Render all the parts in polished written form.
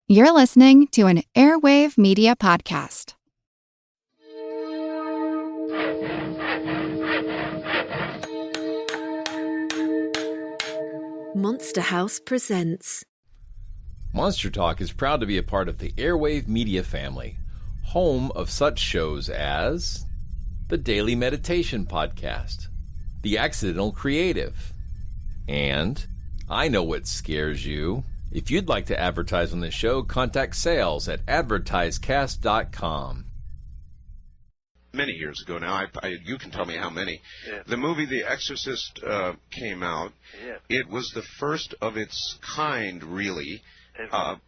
You're listening to an Airwave Media Podcast. Monster House presents. Monster Talk is proud to be a part of the Airwave Media family, home of such shows as the Daily Meditation Podcast, The Accidental Creative, and I Know What Scares You. If you'd like to advertise on this show, contact sales at advertisecast.com. Many years ago now, you can tell me how many. Yeah. The movie The Exorcist came out. Yeah. It was the first of its kind, really,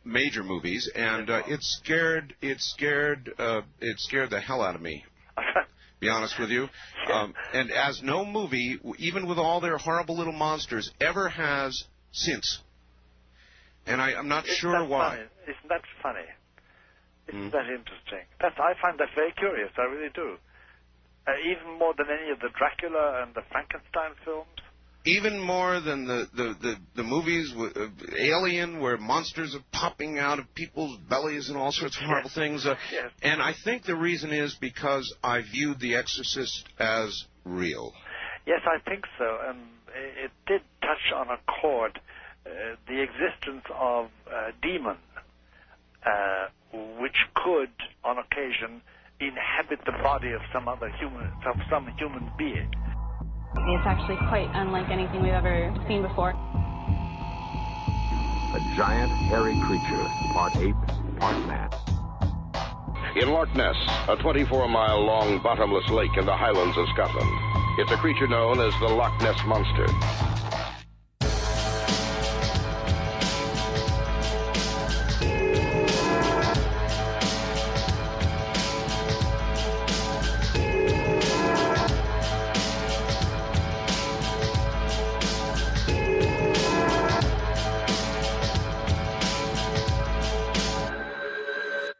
major movies, and it scared the hell out of me. Be honest with you. And as no movie, even with all their horrible little monsters, ever has since. And I'm not sure why. Funny? Isn't that funny? Isn't that interesting? I find that very curious. I really do. Even more than any of the Dracula and the Frankenstein films. Even more than the movies with Alien, where monsters are popping out of people's bellies and all sorts of horrible things. Yes. And I think the reason is because I viewed The Exorcist as real. Yes, I think so. And it did touch on a chord. The existence of a demon, which could, on occasion, inhabit the body of some human being. It's actually quite unlike anything we've ever seen before. A giant, hairy creature, part ape, part man. In Loch Ness, a 24-mile-long bottomless lake in the Highlands of Scotland. It's a creature known as the Loch Ness Monster.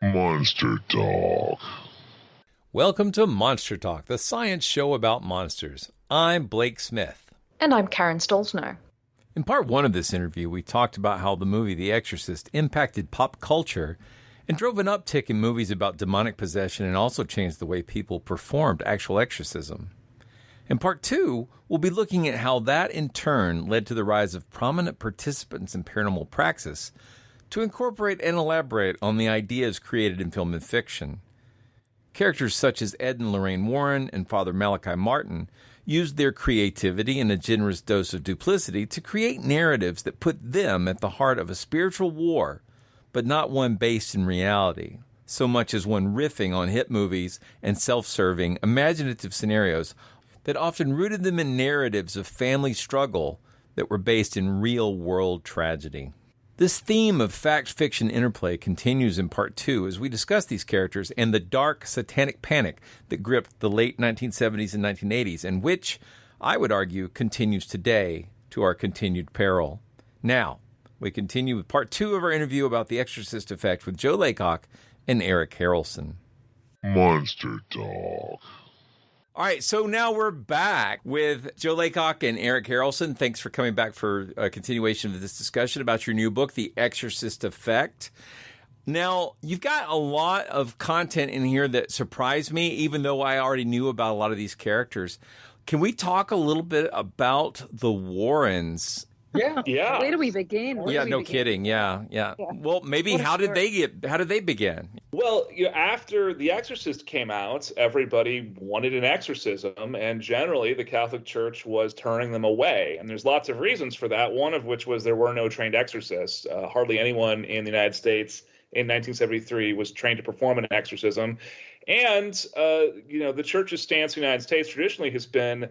Monster Talk. Welcome to Monster Talk, the science show about monsters. I'm Blake Smith. And I'm Karen Stolzner. In part one of this interview, we talked about how the movie The Exorcist impacted pop culture and drove an uptick in movies about demonic possession and also changed the way people performed actual exorcism. In part two, we'll be looking at how that in turn led to the rise of prominent participants in paranormal praxis to incorporate and elaborate on the ideas created in film and fiction. Characters such as Ed and Lorraine Warren and Father Malachi Martin used their creativity and a generous dose of duplicity to create narratives that put them at the heart of a spiritual war, but not one based in reality, so much as one riffing on hit movies and self-serving, imaginative scenarios that often rooted them in narratives of family struggle that were based in real-world tragedy. This theme of fact-fiction interplay continues in part two as we discuss these characters and the dark satanic panic that gripped the late 1970s and 1980s, and which, I would argue, continues today to our continued peril. Now, we continue with part two of our interview about the Exorcist Effect with Joe Laycock and Eric Harrelson. Monster Talk. All right, so now we're back with Joe Laycock and Eric Harrelson. Thanks for coming back for a continuation of this discussion about your new book, The Exorcist Effect. Now, you've got a lot of content in here that surprised me, even though I already knew about a lot of these characters. Can we talk a little bit about the Warrens? Yeah. Where do we begin? Kidding. Yeah. Well, maybe how did they begin? Well, after The Exorcist came out, everybody wanted an exorcism, and generally the Catholic Church was turning them away. And there's lots of reasons for that, one of which was there were no trained exorcists. Hardly anyone in the United States in 1973 was trained to perform an exorcism. And, the Church's stance in the United States traditionally has been,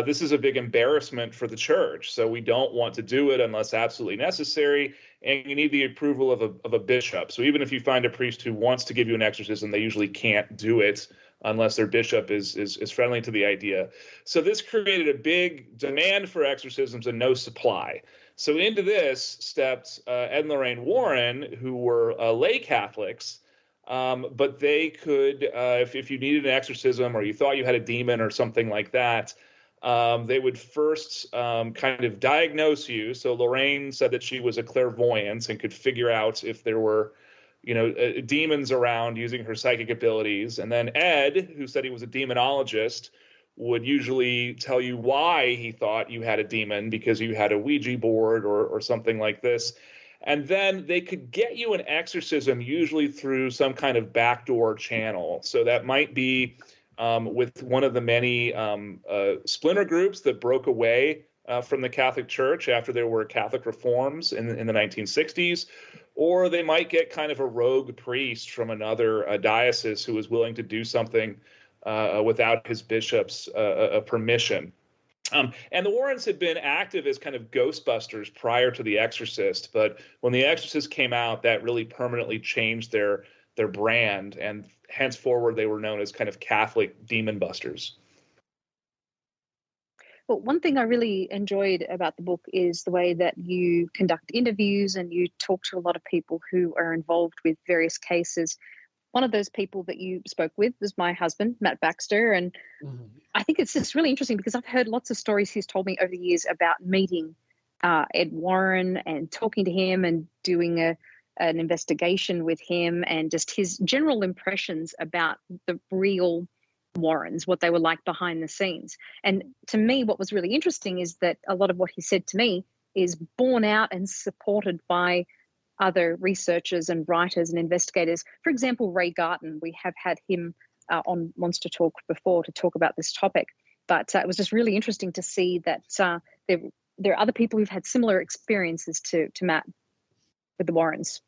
this is a big embarrassment for the church, so we don't want to do it unless absolutely necessary, and you need the approval of a bishop. So even if you find a priest who wants to give you an exorcism, they usually can't do it unless their bishop is friendly to the idea. So this created a big demand for exorcisms and no supply. So into this stepped Ed and Lorraine Warren, who were lay Catholics, but they could, if you needed an exorcism or you thought you had a demon or something like that, They would first kind of diagnose you. So Lorraine said that she was a clairvoyant and could figure out if there were, demons around using her psychic abilities. And then Ed, who said he was a demonologist, would usually tell you why he thought you had a demon, because you had a Ouija board or something like this. And then they could get you an exorcism, usually through some kind of backdoor channel. So that might be with one of the many splinter groups that broke away from the Catholic Church after there were Catholic reforms in the 1960s. Or they might get kind of a rogue priest from another diocese who was willing to do something without his bishop's permission. And the Warrens had been active as kind of ghostbusters prior to The Exorcist, but when The Exorcist came out, that really permanently changed their brand, and henceforward they were known as kind of Catholic demon busters. Well, one thing I really enjoyed about the book is the way that you conduct interviews and you talk to a lot of people who are involved with various cases. One of those people that you spoke with was my husband, Matt Baxter. And I think it's just really interesting because I've heard lots of stories he's told me over the years about meeting Ed Warren and talking to him and doing an investigation with him, and just his general impressions about the real Warrens, what they were like behind the scenes. And to me, what was really interesting is that a lot of what he said to me is borne out and supported by other researchers and writers and investigators. For example, Ray Garton, we have had him on Monster Talk before to talk about this topic, but it was just really interesting to see that there are other people who've had similar experiences to Matt with the Warrens.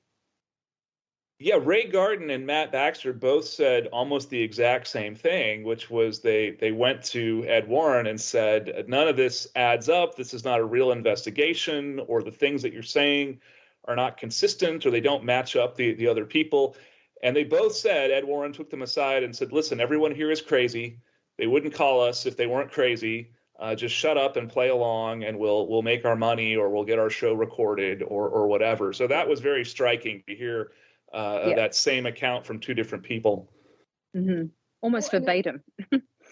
Yeah, Ray Garton and Matt Baxter both said almost the exact same thing, which was they went to Ed Warren and said, none of this adds up. This is not a real investigation, or the things that you're saying are not consistent, or they don't match up the other people. And they both said, Ed Warren took them aside and said, listen, everyone here is crazy. They wouldn't call us if they weren't crazy. Just shut up and play along, and we'll make our money, or we'll get our show recorded, or whatever. So that was very striking to hear that same account from two different people. Mm-hmm. Almost verbatim.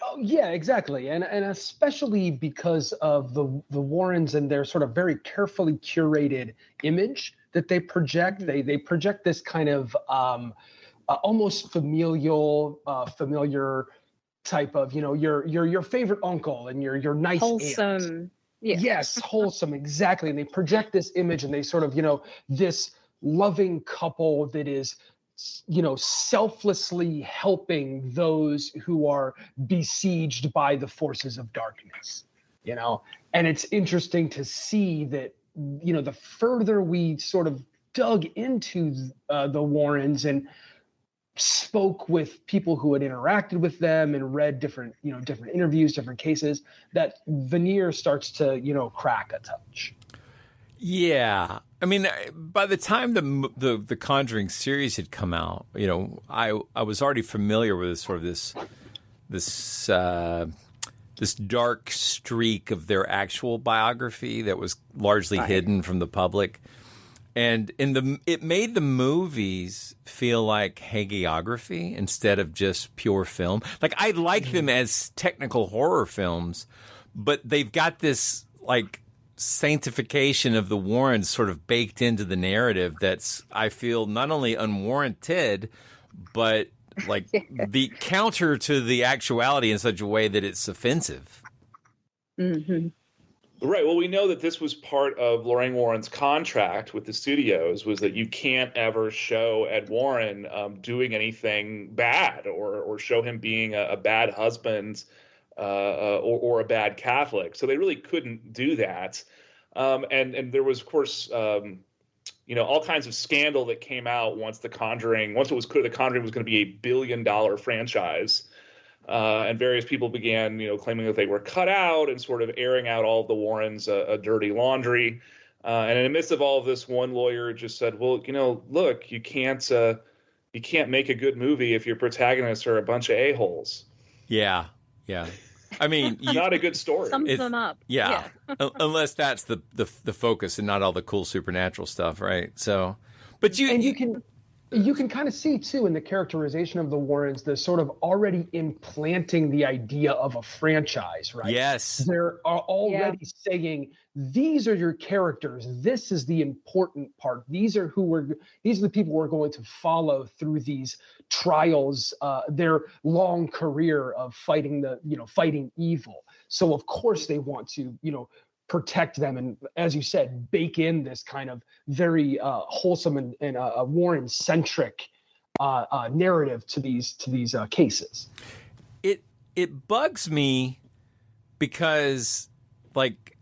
Oh, yeah, exactly. And especially because of the Warrens and their sort of very carefully curated image that they project. Mm-hmm. They project this kind of almost familiar type of, your favorite uncle and your nice wholesome aunt. Yes, wholesome, exactly. And they project this image, and they sort of, this loving couple that is, selflessly helping those who are besieged by the forces of darkness, and it's interesting to see that, the further we sort of dug into the Warrens and spoke with people who had interacted with them and read different interviews, different cases, that veneer starts to, crack a touch. Yeah. I mean, by the time the Conjuring series had come out, I was already familiar with this dark streak of their actual biography that was largely hidden from the public. And it made the movies feel like hagiography instead of just pure film. Like, I like them as technical horror films, but they've got this sanctification of the Warrens sort of baked into the narrative that's, I feel, not only unwarranted, but the counter to the actuality in such a way that it's offensive. Mm-hmm. Right. Well, we know that this was part of Lorraine Warren's contract with the studios, was that you can't ever show Ed Warren doing anything bad, or show him being a bad husband or a bad Catholic. So they really couldn't do that. And there was, of course, all kinds of scandal that came out once it was clear The Conjuring was going to be $1 billion franchise. And various people began, claiming that they were cut out and sort of airing out all of the Warrens' dirty laundry. And in the midst of all of this, one lawyer just said, well, look, you can't make a good movie if your protagonists are a bunch of a-holes. Yeah. Yeah. I mean, not a good story. Sums them up. Yeah. Unless that's the focus and not all the cool supernatural stuff, right? So, but you can. You can kind of see too in the characterization of the Warrens, the sort of already implanting the idea of a franchise, right? Yes. They're already saying, these are your characters. This is the important part. These are the people we're going to follow through these trials, their long career of fighting fighting evil. So of course they want to, protect them, and as you said, bake in this kind of very wholesome and Warren-centric narrative to these cases. It bugs me because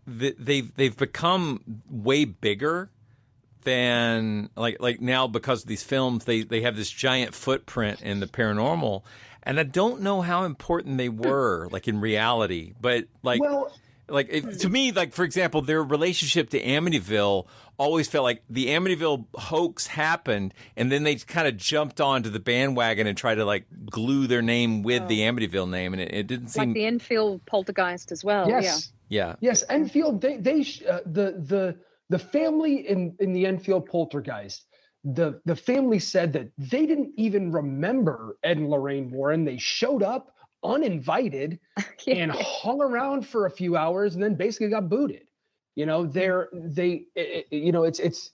they've become way bigger than like now, because of these films they have this giant footprint in the paranormal, and I don't know how important they were like in reality, but to me, like, for example, their relationship to Amityville always felt like the Amityville hoax happened, and then they kind of jumped onto the bandwagon and tried to, like, glue their name with the Amityville name, and it didn't seem... Like the Enfield poltergeist as well. Yes. Yeah. Yes, Enfield, the family in the Enfield poltergeist, the family said that they didn't even remember Ed and Lorraine Warren. They showed up uninvited and hung around for a few hours and then basically got booted.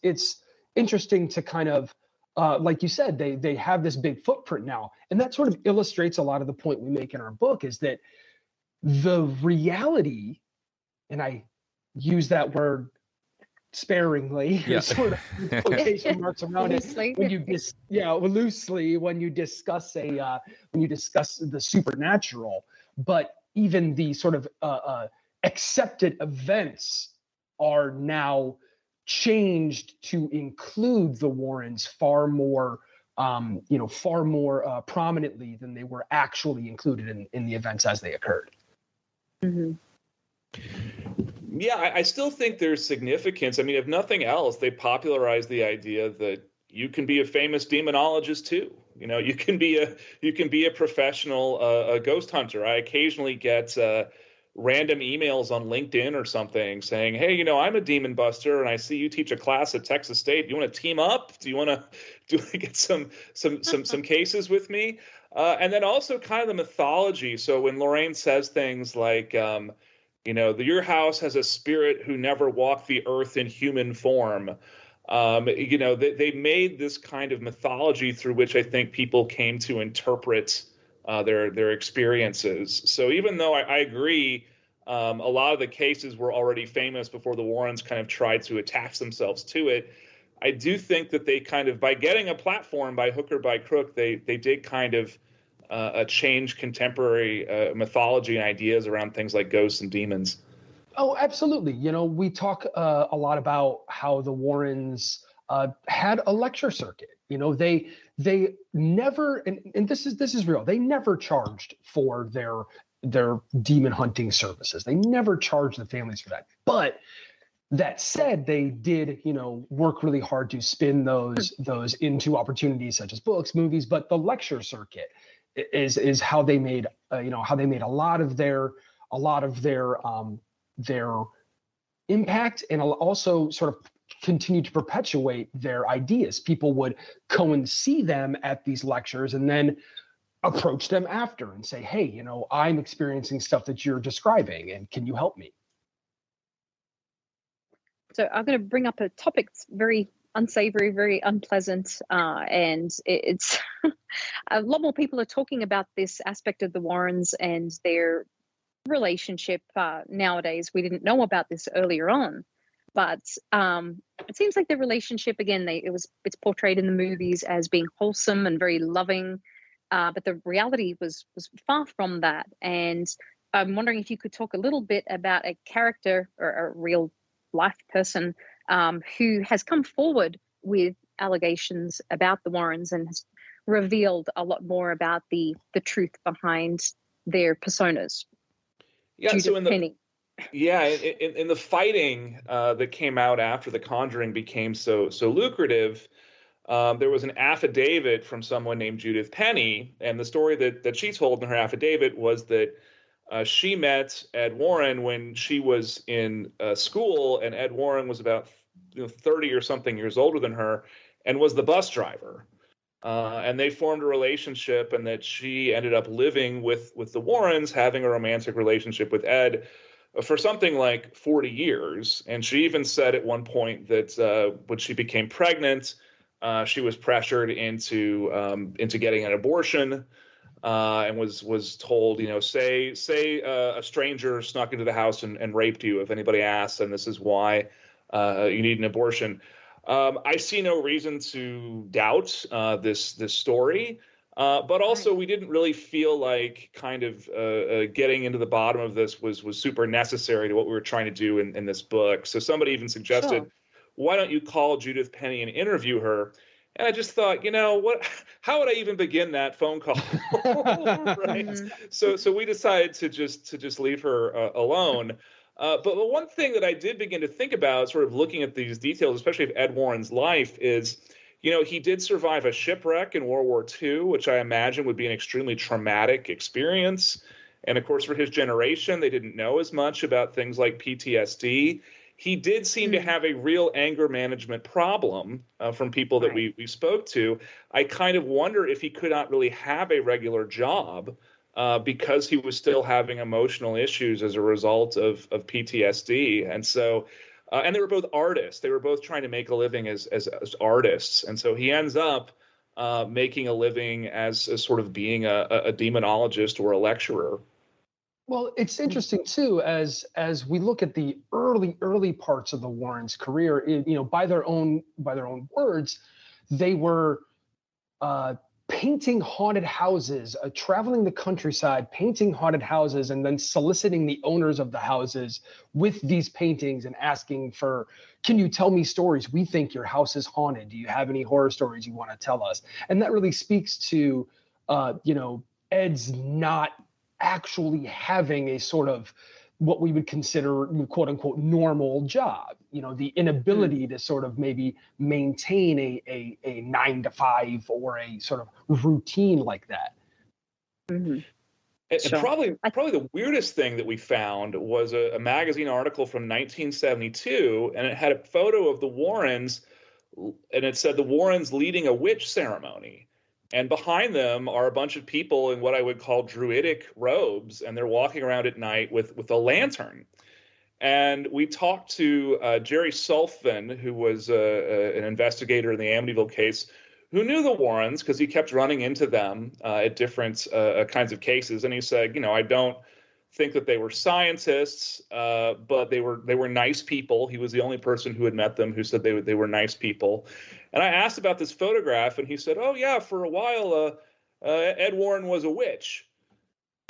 It's interesting to kind of like you said, they have this big footprint now, and that sort of illustrates a lot of the point we make in our book, is that the reality, and I use that word sparingly, sort of quotation marks around loosely. It when you loosely when you discuss the supernatural, but even the sort of accepted events are now changed to include the Warrens far more prominently than they were actually included in the events as they occurred. Mm-hmm. Yeah, I still think there's significance. I mean, if nothing else, they popularized the idea that you can be a famous demonologist too. You can be a professional a ghost hunter. I occasionally get random emails on LinkedIn or something saying, "Hey, I'm a demon buster, and I see you teach a class at Texas State. Do you want to team up? Do you want to get some cases with me?" And then also kind of the mythology. So when Lorraine says things like, your house has a spirit who never walked the earth in human form. They made this kind of mythology through which I think people came to interpret their experiences. So even though I agree, a lot of the cases were already famous before the Warrens kind of tried to attach themselves to it, I do think that they kind of, by getting a platform by hook or by crook, they did kind of change contemporary mythology and ideas around things like ghosts and demons. Oh, absolutely. We talk a lot about how the Warrens had a lecture circuit. They never, and this is real. They never charged for their demon hunting services. They never charged the families for that. But that said, they did, work really hard to spin those into opportunities such as books, movies. But the lecture circuit is how they made a lot of their impact, and also sort of continue to perpetuate their ideas. People would go and see them at these lectures and then approach them after and say, "Hey, I'm experiencing stuff that you're describing, and can you help me?" So I'm going to bring up a topic that's very unsavory, very unpleasant, and it's a lot more people are talking about this aspect of the Warrens and their relationship nowadays. We didn't know about this earlier on, but it seems like the relationship, again, it's portrayed in the movies as being wholesome and very loving, but the reality was far from that. And I'm wondering if you could talk a little bit about a character or a real life person who has come forward with allegations about the Warrens and has revealed a lot more about the truth behind their personas. Yeah, Judith so in Penny. the fighting that came out after The Conjuring became so lucrative, there was an affidavit from someone named Judith Penny, and the story that she told in her affidavit was that she met Ed Warren when she was in school, and Ed Warren was about 30 or something years older than her and was the bus driver. and they formed a relationship, and that she ended up living with the Warrens, having a romantic relationship with Ed for something like 40 years. And she even said at one point that when she became pregnant, she was pressured into getting an abortion, and was told, say a stranger snuck into the house and raped you if anybody asks, and this is why you need an abortion. I see no reason to doubt this story. But also, we didn't really feel like kind of getting into the bottom of this was super necessary to what we were trying to do in this book. So somebody even suggested, why don't you call Judith Penny and interview her? And I just thought, what? How would I even begin that phone call? Right. So we decided to just leave her alone. But one thing that I did begin to think about, sort of looking at these details, especially of Ed Warren's life, is, he did survive a shipwreck in World War II, which I imagine would be an extremely traumatic experience. And of course, for his generation, they didn't know as much about things like PTSD. He did seem to have a real anger management problem from people that we spoke to. I kind of wonder if he could not really have a regular job because he was still having emotional issues as a result of PTSD. And so, and they were both artists. They were both trying to make a living as artists. And so he ends up making a living as sort of being a demonologist or a lecturer. Well, it's interesting too, as we look at the early parts of the Warrens' career. By their own words, they were painting haunted houses, traveling the countryside, painting haunted houses, and then soliciting the owners of the houses with these paintings and asking for, can you tell me stories? We think your house is haunted. Do you have any horror stories you want to tell us? And that really speaks to, Ed's not actually having a sort of what we would consider, quote unquote, normal job. The inability to sort of maybe maintain a 9-to-5 or a sort of routine like that. Mm-hmm. And probably the weirdest thing that we found was a magazine article from 1972, and it had a photo of the Warrens, and it said the Warrens leading a witch ceremony. And behind them are a bunch of people in what I would call druidic robes, and they're walking around at night with a lantern. And we talked to Jerry Sulfin, who was an investigator in the Amityville case, who knew the Warrens because he kept running into them at different kinds of cases. And he said, I don't think that they were scientists, but they were nice people. He was the only person who had met them who said they were nice people. And I asked about this photograph, and he said, oh, yeah, for a while, Ed Warren was a witch.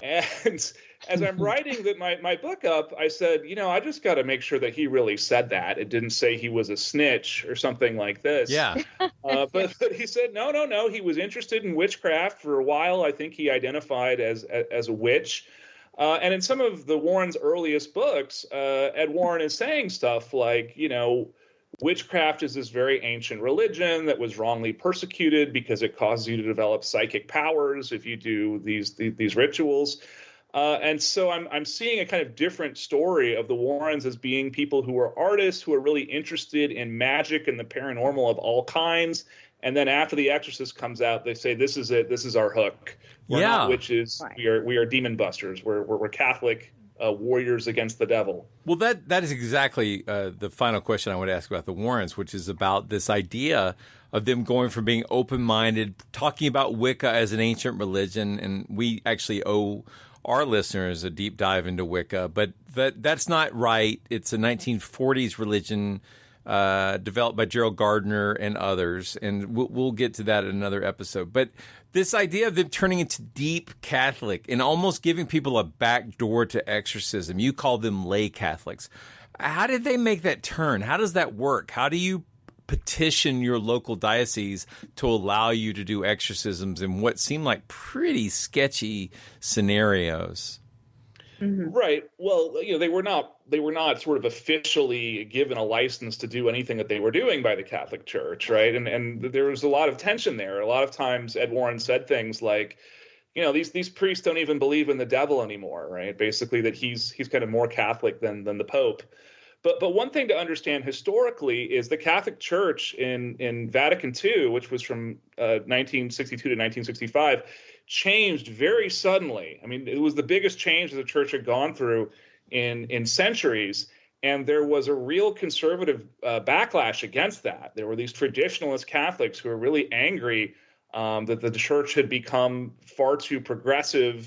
And as I'm writing my book up, I said, I just got to make sure that he really said that. It didn't say he was a snitch or something like this. Yeah. But he said, no. He was interested in witchcraft for a while. I think he identified as a witch. And in some of the Warrens' earliest books, Ed Warren is saying stuff like, witchcraft is this very ancient religion that was wrongly persecuted because it causes you to develop psychic powers if you do these rituals. And so I'm seeing a kind of different story of the Warrens as being people who are artists who are really interested in magic and the paranormal of all kinds. And then after The Exorcist comes out, they say, this is it. This is our hook. We're not witches. Right. We are demon busters. We're Catholic warriors against the devil. Well, that is exactly the final question I want to ask about the Warrens, which is about this idea of them going from being open-minded, talking about Wicca as an ancient religion, and we actually owe our listeners a deep dive into Wicca, but that's not right. It's a 1940s religion developed by Gerald Gardner and others, and we'll get to that in another episode. But this idea of them turning into deep Catholic and almost giving people a back door to exorcism, you call them lay Catholics. How did they make that turn? How does that work? How do you petition your local diocese to allow you to do exorcisms in what seem like pretty sketchy scenarios? Mm-hmm. Right. Well, they were not sort of officially given a license to do anything that they were doing by the Catholic Church, right? And there was a lot of tension there. A lot of times Ed Warren said things like, these priests don't even believe in the devil anymore, right? Basically that he's kind of more Catholic than the Pope. But one thing to understand historically is the Catholic Church in Vatican II, which was from 1962 to 1965, changed very suddenly. I mean, it was the biggest change that the church had gone through in centuries. And there was a real conservative backlash against that. There were these traditionalist Catholics who were really angry that the church had become far too progressive,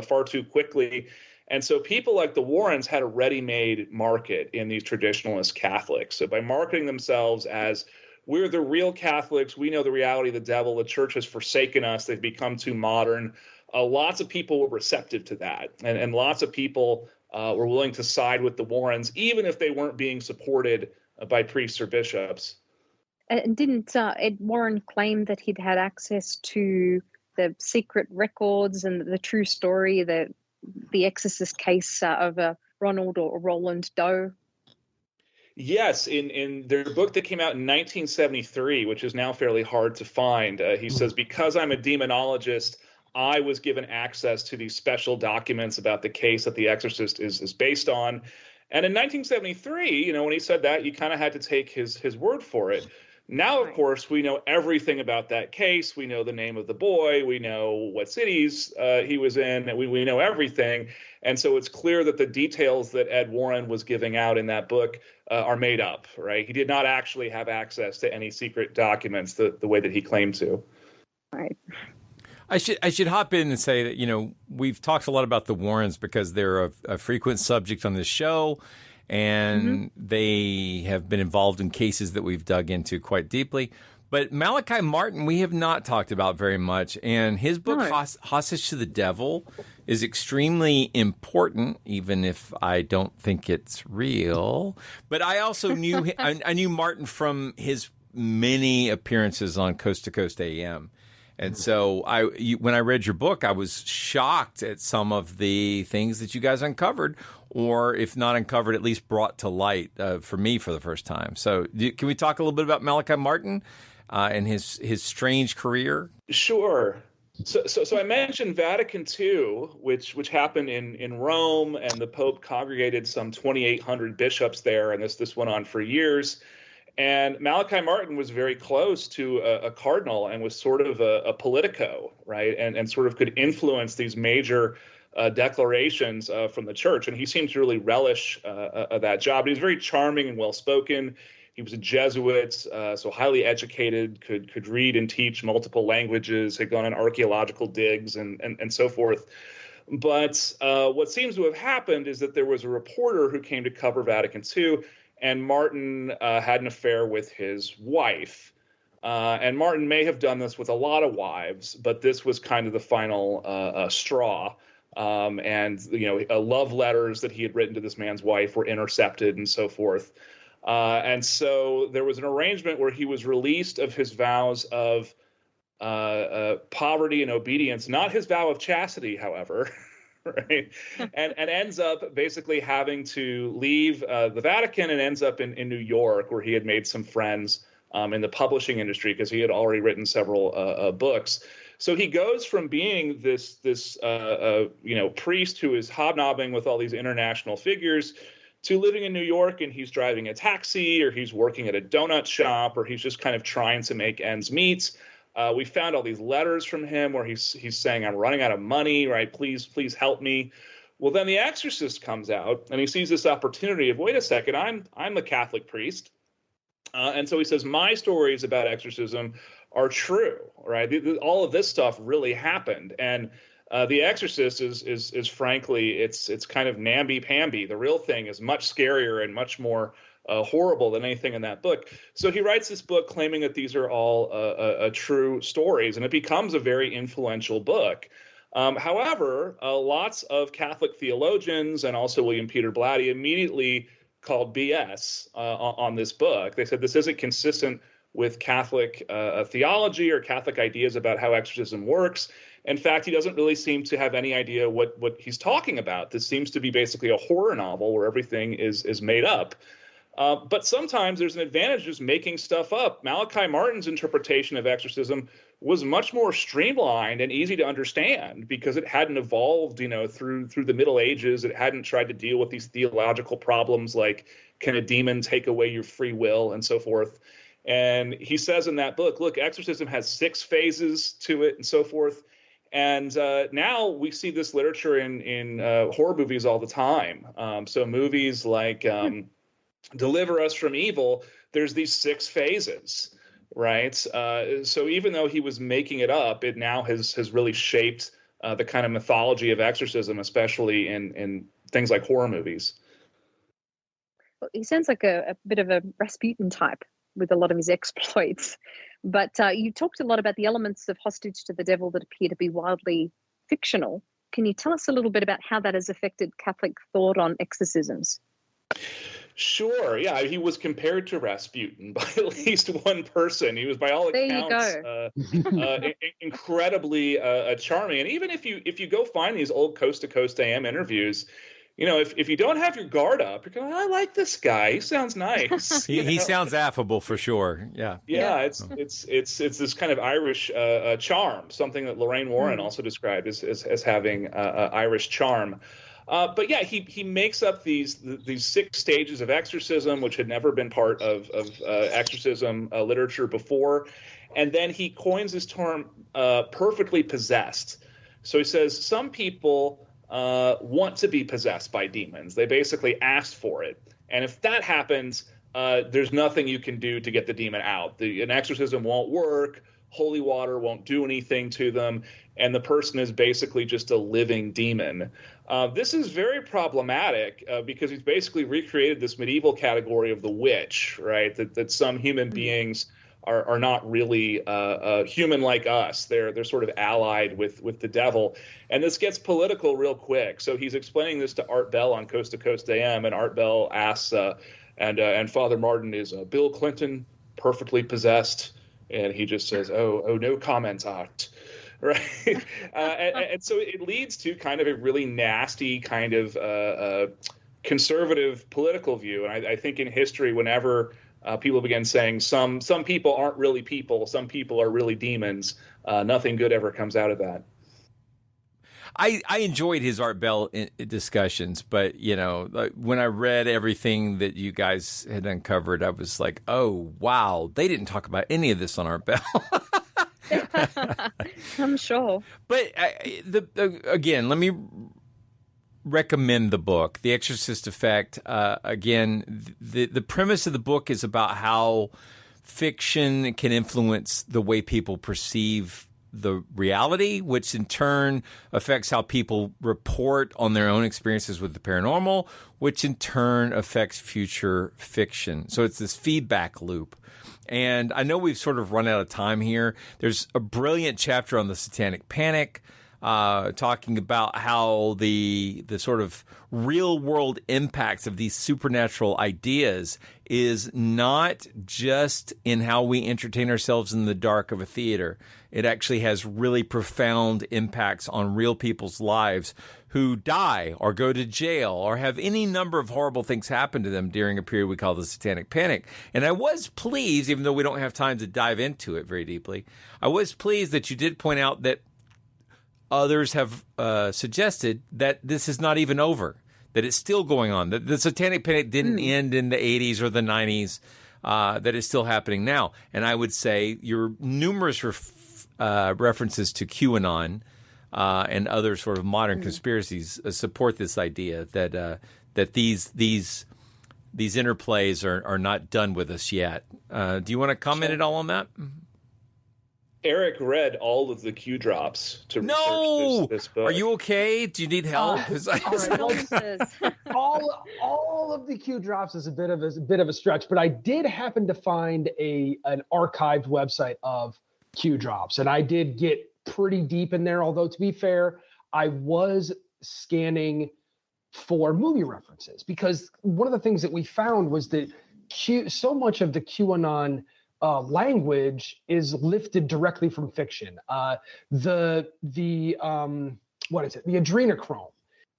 far too quickly. And so people like the Warrens had a ready-made market in these traditionalist Catholics. So by marketing themselves as, we're the real Catholics, we know the reality of the devil, the church has forsaken us, they've become too modern, lots of people were receptive to that. And lots of people were willing to side with the Warrens, even if they weren't being supported by priests or bishops. Didn't Ed Warren claim that he'd had access to the secret records and the true story, the Exorcist case of Ronald or Roland Doe? Yes, in their book that came out in 1973, which is now fairly hard to find, he says, because I'm a demonologist, I was given access to these special documents about the case that The Exorcist is based on. And in 1973, when he said that, you kind of had to take his word for it. Now, of course, we know everything about that case. We know the name of the boy. We know what cities he was in. And we know everything. And so it's clear that the details that Ed Warren was giving out in that book are made up, right? He did not actually have access to any secret documents the way that he claimed to. Right. I should hop in and say that, we've talked a lot about the Warrens because they're a frequent subject on this show. And they have been involved in cases that we've dug into quite deeply. But Malachi Martin, we have not talked about very much. And his book, Hostage to the Devil, is extremely important, even if I don't think it's real. But I also knew I knew Martin from his many appearances on Coast to Coast AM. And so when I read your book, I was shocked at some of the things that you guys uncovered, or if not uncovered, at least brought to light for me for the first time. So can we talk a little bit about Malachi Martin and his strange career? Sure. So I mentioned Vatican II, which happened in Rome, and the Pope congregated some 2,800 bishops there, and this went on for years. And Malachi Martin was very close to a cardinal and was sort of a politico, right? And sort of could influence these major declarations from the church. And he seemed to really relish that job. He was very charming and well-spoken. He was a Jesuit, so highly educated, could read and teach multiple languages, had gone on archaeological digs and so forth. But what seems to have happened is that there was a reporter who came to cover Vatican II, and Martin had an affair with his wife. And Martin may have done this with a lot of wives, but this was kind of the final straw. And, love letters that he had written to this man's wife were intercepted and so forth. And so there was an arrangement where he was released of his vows of poverty and obedience, not his vow of chastity, however. Right. And ends up basically having to leave the Vatican and ends up in New York, where he had made some friends in the publishing industry because he had already written several books. So he goes from being this priest who is hobnobbing with all these international figures to living in New York, and he's driving a taxi, or he's working at a donut shop, or he's just kind of trying to make ends meet. We found all these letters from him where he's saying, I'm running out of money, right? Please help me. Well, then The Exorcist comes out, and he sees this opportunity of, wait a second, I'm a Catholic priest. And so he says, my stories about exorcism are true, right? All of this stuff really happened. And The Exorcist is frankly, it's kind of namby-pamby. The real thing is much scarier and much more horrible than anything in that book. So he writes this book claiming that these are all true stories, and it becomes a very influential book. However, lots of Catholic theologians and also William Peter Blatty immediately called BS on this book. They said this isn't consistent with Catholic theology or Catholic ideas about how exorcism works. In fact, he doesn't really seem to have any idea what he's talking about. This seems to be basically a horror novel where everything is made up. But sometimes there's an advantage just making stuff up. Malachi Martin's interpretation of exorcism was much more streamlined and easy to understand because it hadn't evolved, through the Middle Ages. It hadn't tried to deal with these theological problems like, can a demon take away your free will and so forth. And he says in that book, look, exorcism has 6 phases to it and so forth. And now we see this literature in horror movies all the time. So movies like Deliver Us from Evil, there's these 6 phases, right? So even though he was making it up, it now has really shaped the kind of mythology of exorcism, especially in things like horror movies. Well, he sounds like a bit of a Rasputin type with a lot of his exploits. But you talked a lot about the elements of Hostage to the Devil that appear to be wildly fictional. Can you tell us a little bit about how that has affected Catholic thought on exorcisms? Sure. Yeah, he was compared to Rasputin by at least one person. He was, by all accounts, incredibly charming. And even if you go find these old Coast to Coast AM interviews, if you don't have your guard up, you're going, I like this guy. He sounds nice. He sounds affable for sure. Yeah. Yeah. It's this kind of Irish charm, something that Lorraine Warren also described as having Irish charm. But yeah, he makes up these 6 stages of exorcism, which had never been part of exorcism literature before. And then he coins this term perfectly possessed. So he says some people want to be possessed by demons. They basically asked for it. And if that happens, there's nothing you can do to get the demon out. An exorcism won't work. Holy water won't do anything to them. And the person is basically just a living demon. This is very problematic because he's basically recreated this medieval category of the witch, right? That some human beings are not really human like us. They're sort of allied with the devil. And this gets political real quick. So he's explaining this to Art Bell on Coast to Coast AM, and Art Bell asks, and Father Martin, is Bill Clinton perfectly possessed? And he just says, oh, no comment, Art. Right. And so it leads to kind of a really nasty kind of conservative political view. And I think in history, whenever people begin saying some people aren't really people, some people are really demons, nothing good ever comes out of that. I enjoyed his Art Bell discussions, but when I read everything that you guys had uncovered, I was like, oh wow, they didn't talk about any of this on Art Bell. I'm sure. But again, let me recommend the book, The Exorcist Effect. Again, the premise of the book is about how fiction can influence the way people perceive the reality, which in turn affects how people report on their own experiences with the paranormal, which in turn affects future fiction. So it's this feedback loop. And I know we've sort of run out of time here. There's a brilliant chapter on the Satanic Panic, talking about how the sort of real world impacts of these supernatural ideas is not just in how we entertain ourselves in the dark of a theater. It actually has really profound impacts on real people's lives who die or go to jail or have any number of horrible things happen to them during a period we call the Satanic Panic. And I was pleased, even though we don't have time to dive into it very deeply, I was pleased that you did point out that others have suggested that this is not even over, that it's still going on, that the Satanic Panic didn't end in the 80s or the 90s, that it's still happening now. And I would say your numerous references to QAnon and other sort of modern conspiracies support this idea that these interplays are not done with us yet. Do you want to comment at all on that? Eric read all of the Q drops to research this book. Are you okay? Do you need help? All of the Q drops is a bit of a stretch, but I did happen to find an archived website of Q drops, and I did get pretty deep in there. Although to be fair, I was scanning for movie references because one of the things that we found was that so much of the QAnon language is lifted directly from fiction. The adrenochrome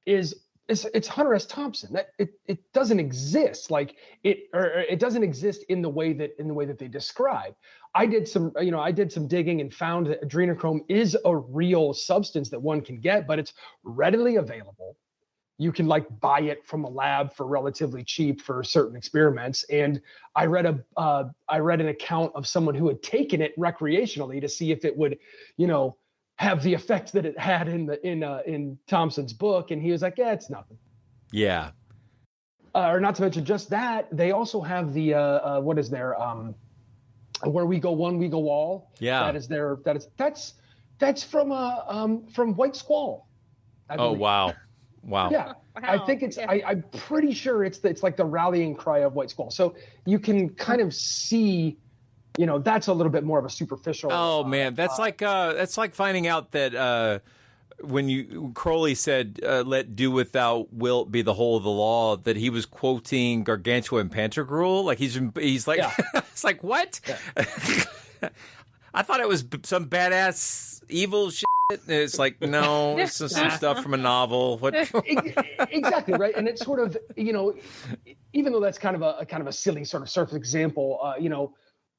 is It's Hunter S. Thompson. That it doesn't exist. Like it doesn't exist in the way that they describe. I did some digging and found that adrenochrome is a real substance that one can get, but it's readily available. You can like buy it from a lab for relatively cheap for certain experiments. And I read an account of someone who had taken it recreationally to see if it would, have the effect that it had in Thompson's book, and he was like, "Yeah, it's nothing." Yeah. Or not to mention just that, they also have the what is there? Where we go one, we go all. Yeah. That's from White Squall. Oh wow. Wow. Yeah. Wow. I think it's. Yeah. I'm pretty sure it's like the rallying cry of White Squall. So you can kind of see. That's a little bit more of a superficial. Oh man, that's like finding out that when Crowley said "Let do without wilt be the whole of the law," that he was quoting Gargantua and Pantagruel. Like he's like, yeah. It's like what? Yeah. I thought it was some badass evil shit. It's like no, it's just some stuff from a novel. What? Exactly right, and it's sort of even though that's kind of a silly sort of surface example,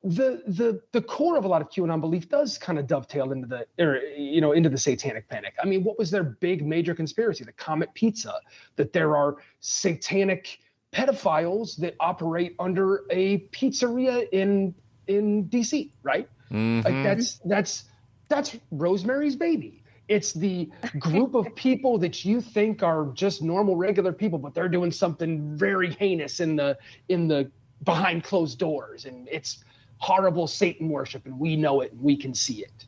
the core of a lot of QAnon belief does kind of dovetail into the satanic panic. I mean, what was their big major conspiracy? The Comet Pizza, that there are satanic pedophiles that operate under a pizzeria in DC, right? Mm-hmm. Like that's Rosemary's Baby. It's the group of people that you think are just normal, regular people, but they're doing something very heinous in the behind closed doors, and it's horrible Satan worship, and we know it, and we can see it.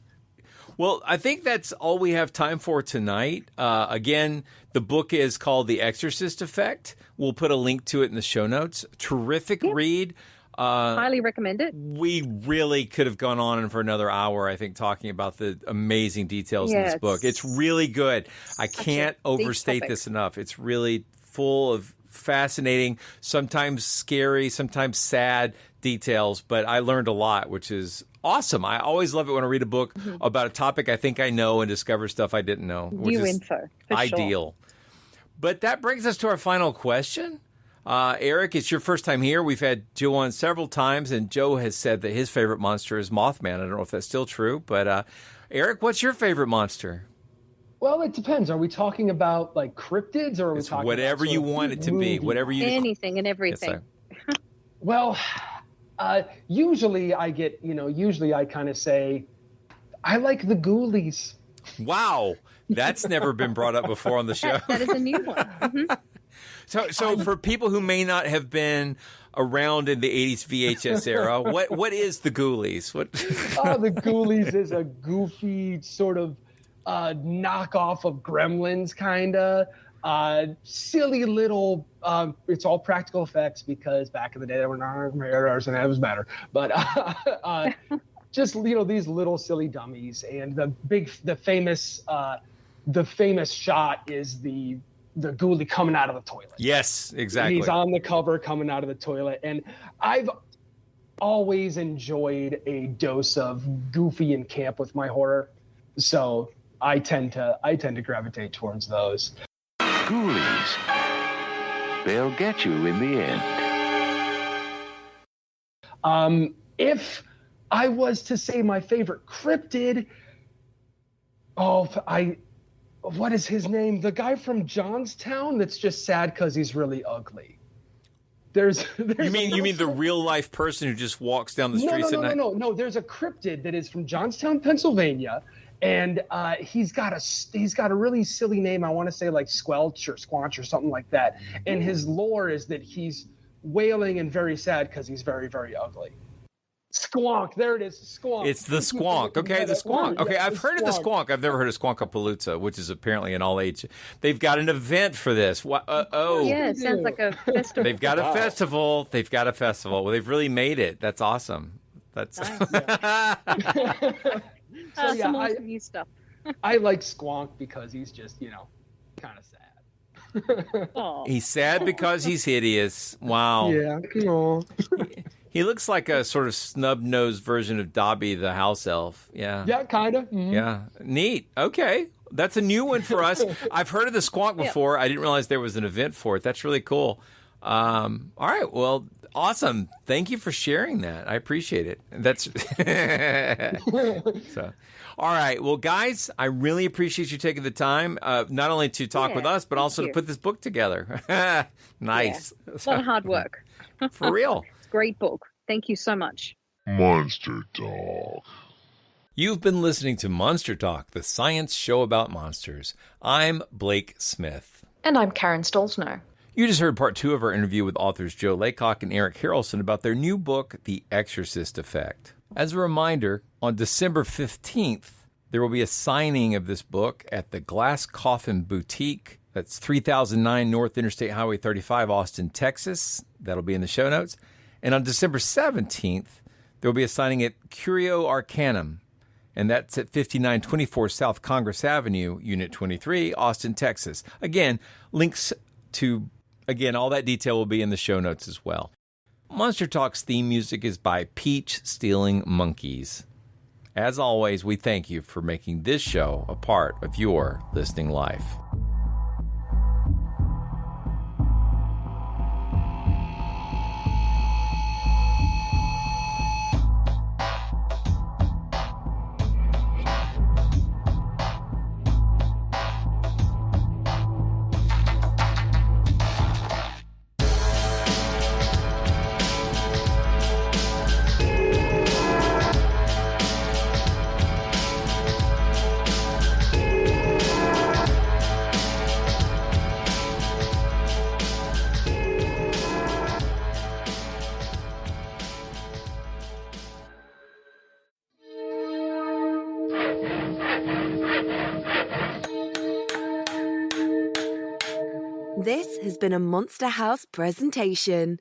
Well, I think that's all we have time for tonight. Again, the book is called The Exorcist Effect. We'll put a link to it in the show notes. Terrific read. Highly recommend it. We really could have gone on for another hour, I think, talking about the amazing details in this book. It's really good. I can't overstate this enough. It's really full of fascinating, sometimes scary, sometimes sad details, but I learned a lot, which is awesome. I always love it when I read a book about a topic I think I know and discover stuff I didn't know, which is info, ideal. Sure. But that brings us to our final question. Eric, it's your first time here. We've had Joe on several times, and Joe has said that his favorite monster is Mothman. I don't know if that's still true, but Eric, what's your favorite monster? Well, it depends. Are we talking about like cryptids, or are we talking whatever about you want it to be? Whatever you anything and everything. Yes, well, usually I kind of say I like the ghoulies. Wow, that's never been brought up before on the show. That is a new one. Mm-hmm. So for people who may not have been around in the 80s VHS era, what is the Ghoulies? The Ghoulies is a goofy sort of knockoff of Gremlins, kind of. Silly little, it's all practical effects because back in the day there were not computers and that was better. But just these little silly dummies, and the famous shot is the ghoulie coming out of the toilet. Yes, exactly. He's on the cover coming out of the toilet, and I've always enjoyed a dose of goofy and camp with my horror, so I tend to gravitate towards those. Ghoulies. They'll get you in the end. If I was to say my favorite cryptid, what is his name? The guy from Johnstown that's just sad because he's really ugly. There's you mean the real life person who just walks down the streets at night? No. There's a cryptid that is from Johnstown, Pennsylvania, and he's got a really silly name. I want to say like Squelch or Squanch or something like that. And his lore is that he's wailing and very sad because he's very, very ugly. Squonk, there it is, Squonk. It's the Squonk. Okay, the Squonk. Okay, I've heard of the Squonk. I've never heard of Squonkapalooza, which is apparently an all-age. They've got an event for this. Yeah, it sounds like a festival. They've got a festival. They've got a festival. Well, they've really made it. That's awesome. That's nice. Some awesome new stuff. I like Squonk because he's just, kind of sad. He's sad because he's hideous. Wow. Yeah. He looks like a sort of snub-nosed version of Dobby the house elf. Yeah. Yeah, kind of. Mm-hmm. Yeah. Neat. Okay. That's a new one for us. I've heard of the squonk before. I didn't realize there was an event for it. That's really cool. All right. Well, awesome. Thank you for sharing that. I appreciate it. That's so. All right. Well, guys, I really appreciate you taking the time, not only to talk with us, but also to put this book together. Nice. Yeah. A lot of hard work. For real. It's a great book. Thank you so much. Monster Talk. You've been listening to Monster Talk, the science show about monsters. I'm Blake Smith. And I'm Karen Stolzno. You just heard part 2 of our interview with authors Joe Laycock and Eric Harrelson about their new book, The Exorcist Effect. As a reminder, on December 15th, there will be a signing of this book at the Glass Coffin Boutique. That's 3009 North Interstate Highway 35, Austin, Texas. That'll be in the show notes. And on December 17th, there will be a signing at Curio Arcanum, and that's at 5924 South Congress Avenue, Unit 23, Austin, Texas. Again, links to, all that detail will be in the show notes as well. Monster Talk's theme music is by Peach Stealing Monkeys. As always, we thank you for making this show a part of your listening life. This has been a Monster House presentation.